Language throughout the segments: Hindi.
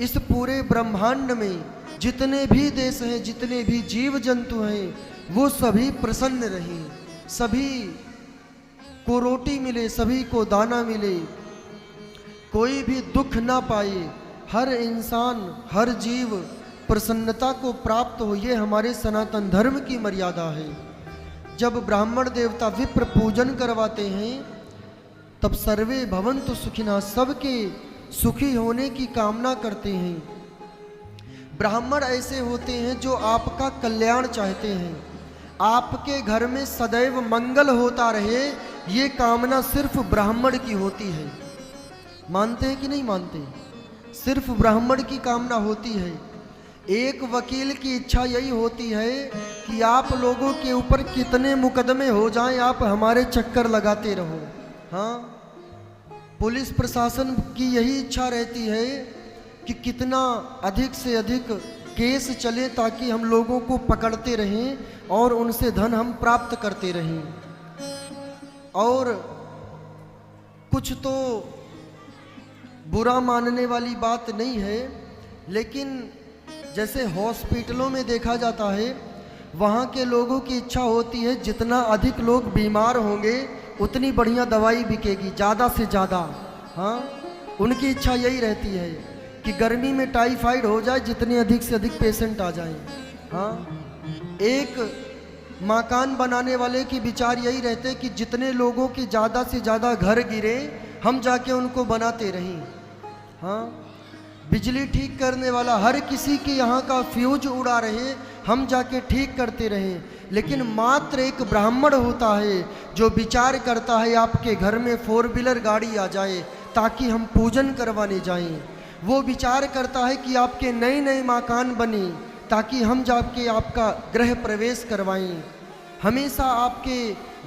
इस पूरे ब्रह्मांड में जितने भी देश हैं, जितने भी जीव जंतु हैं, वो सभी प्रसन्न रहें, सभी को रोटी मिले, सभी को दाना मिले, कोई भी दुख ना पाए, हर इंसान हर जीव प्रसन्नता को प्राप्त हो, ये हमारे सनातन धर्म की मर्यादा है। जब ब्राह्मण देवता विप्र पूजन करवाते हैं तब सर्वे भवन्तु सुखिनः, सबके सुखी होने की कामना करते हैं। ब्राह्मण ऐसे होते हैं जो आपका कल्याण चाहते हैं, आपके घर में सदैव मंगल होता रहे, ये कामना सिर्फ ब्राह्मण की होती है। मानते हैं कि नहीं मानते? सिर्फ ब्राह्मण की कामना होती है। एक वकील की इच्छा यही होती है कि आप लोगों के ऊपर कितने मुकदमे हो जाएं, आप हमारे चक्कर लगाते रहो। हाँ, पुलिस प्रशासन की यही इच्छा रहती है कि कितना अधिक से अधिक केस चले ताकि हम लोगों को पकड़ते रहें और उनसे धन हम प्राप्त करते रहें। और कुछ तो बुरा मानने वाली बात नहीं है, लेकिन जैसे हॉस्पिटलों में देखा जाता है, वहाँ के लोगों की इच्छा होती है जितना अधिक लोग बीमार होंगे उतनी बढ़िया दवाई बिकेगी, ज़्यादा से ज़्यादा। हाँ, उनकी इच्छा यही रहती है कि गर्मी में टाइफाइड हो जाए, जितने अधिक से अधिक पेशेंट आ जाएं। हाँ, एक मकान बनाने वाले की विचार यही रहते कि जितने लोगों के ज़्यादा से ज़्यादा घर गिरे, हम जाके उनको बनाते रहें। हाँ, बिजली ठीक करने वाला हर किसी के यहाँ का फ्यूज उड़ा रहे, हम जाके ठीक करते रहें। लेकिन मात्र एक ब्राह्मण होता है जो विचार करता है आपके घर में 4 व्हीलर गाड़ी आ जाए ताकि हम पूजन करवाने जाएं। वो विचार करता है कि आपके नए नए मकान बने ताकि हम जाके आपका गृह प्रवेश करवाएं। हमेशा आपके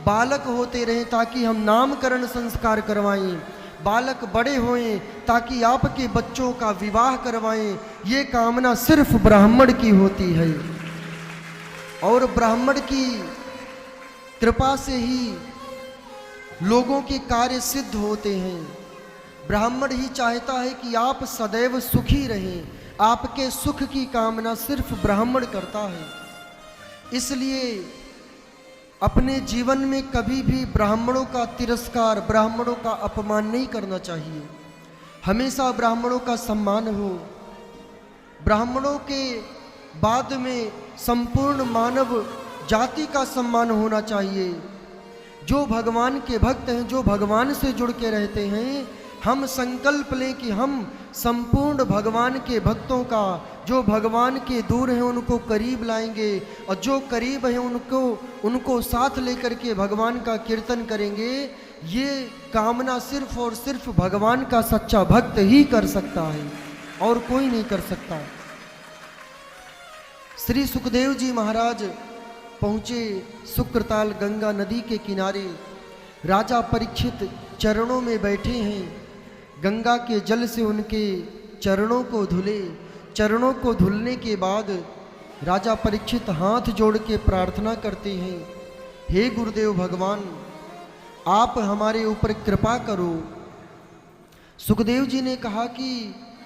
बालक होते रहें ताकि हम नामकरण संस्कार करवाएं, बालक बड़े होएं ताकि आपके बच्चों का विवाह करवाएं। ये कामना सिर्फ ब्राह्मण की होती है और ब्राह्मण की कृपा से ही लोगों के कार्य सिद्ध होते हैं। ब्राह्मण ही चाहता है कि आप सदैव सुखी रहें, आपके सुख की कामना सिर्फ ब्राह्मण करता है। इसलिए अपने जीवन में कभी भी ब्राह्मणों का तिरस्कार, ब्राह्मणों का अपमान नहीं करना चाहिए। हमेशा ब्राह्मणों का सम्मान हो। ब्राह्मणों के बाद में संपूर्ण मानव जाति का सम्मान होना चाहिए। जो भगवान के भक्त हैं, जो भगवान से जुड़ के रहते हैं, हम संकल्प लें कि हम संपूर्ण भगवान के भक्तों का, जो भगवान के दूर हैं उनको करीब लाएंगे और जो करीब हैं उनको साथ लेकर के भगवान का कीर्तन करेंगे। ये कामना सिर्फ और सिर्फ भगवान का सच्चा भक्त ही कर सकता है और कोई नहीं कर सकता। श्री सुखदेव जी महाराज पहुँचे शुक्रताल गंगा नदी के किनारे। राजा परीक्षित चरणों में बैठे हैं। गंगा के जल से उनके चरणों को धुले। चरणों को धुलने के बाद राजा परीक्षित हाथ जोड़ के प्रार्थना करते हैं, हे गुरुदेव भगवान, आप हमारे ऊपर कृपा करो। सुखदेव जी ने कहा कि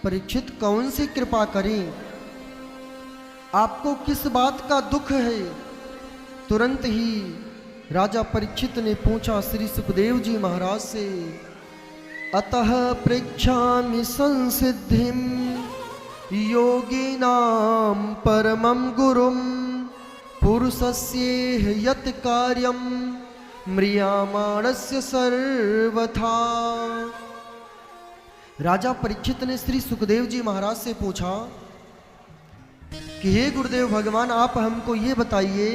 परीक्षित कौन सी कृपा करें, आपको किस बात का दुख है? तुरंत ही राजा परीक्षित ने पूछा श्री सुखदेव जी महाराज से, अतः पृच्छामि संसिद्धिं योगिनां परमं गुरुं पुरुषस्य यत् कार्यं म्रियमाणस्य सर्वथा। राजा परीक्षित ने श्री सुखदेव जी महाराज से पूछा कि हे गुरुदेव भगवान, आप हमको ये बताइए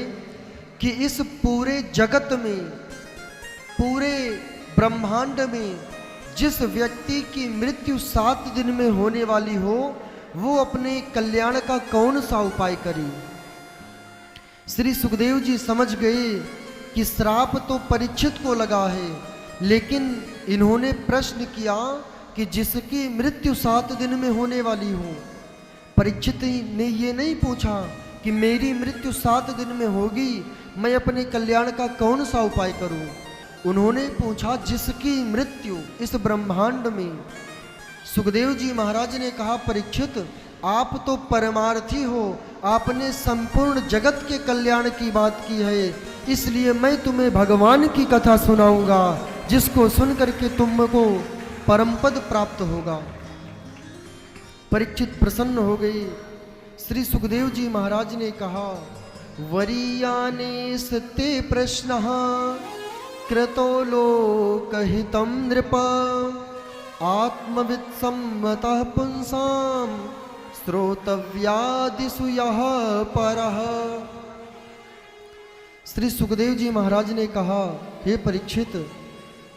कि इस पूरे जगत में, पूरे ब्रह्मांड में जिस व्यक्ति की मृत्यु 7 दिन में होने वाली हो, वो अपने कल्याण का कौन सा उपाय करे? श्री सुखदेव जी समझ गए कि श्राप तो परीक्षित को लगा है, लेकिन इन्होंने प्रश्न किया कि जिसकी मृत्यु 7 दिन में होने वाली हो। परीक्षित ने ये नहीं पूछा कि मेरी मृत्यु 7 दिन में होगी, मैं अपने कल्याण का कौन सा उपाय करूं। उन्होंने पूछा जिसकी मृत्यु इस ब्रह्मांड में सुखदेव जी महाराज ने कहा, परीक्षित आप तो परमार्थी हो, आपने संपूर्ण जगत के कल्याण की बात की है, इसलिए मैं तुम्हें भगवान की कथा सुनाऊंगा, जिसको सुन करके तुमको परम पद प्राप्त होगा। परीक्षित प्रसन्न हो गए। श्री सुखदेव जी महाराज ने कहा, वरीयाने सते प्रश्न कृतो लोकहितं नृप आत्मवित् सम्मतः पुंसाम श्रोतव्यादिषु यः परः। श्री सुखदेव जी महाराज ने कहा, हे परीक्षित,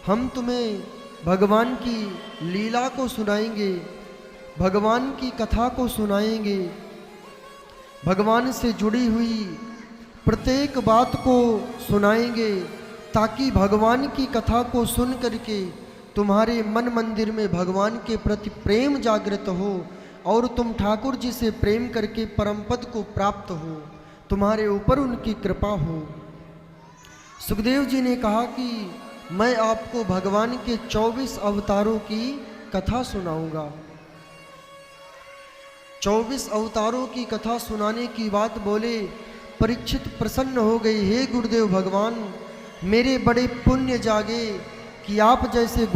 हम तुम्हें भगवान की लीला को सुनाएंगे, भगवान की कथा को सुनाएंगे, भगवान से जुड़ी हुई प्रत्येक बात को सुनाएंगे, ताकि भगवान की कथा को सुन करके तुम्हारे मन मंदिर में भगवान के प्रति प्रेम जागृत हो और तुम ठाकुर जी से प्रेम करके परम पद को प्राप्त हो, तुम्हारे ऊपर उनकी कृपा हो। सुखदेव जी ने कहा कि मैं आपको भगवान के 24 अवतारों की कथा सुनाऊंगा। 24 अवतारों की कथा सुनाने की बात बोले, परीक्षित प्रसन्न हो गई। हे गुरुदेव भगवान, मेरे बड़े पुण्य जागे कि आप जैसे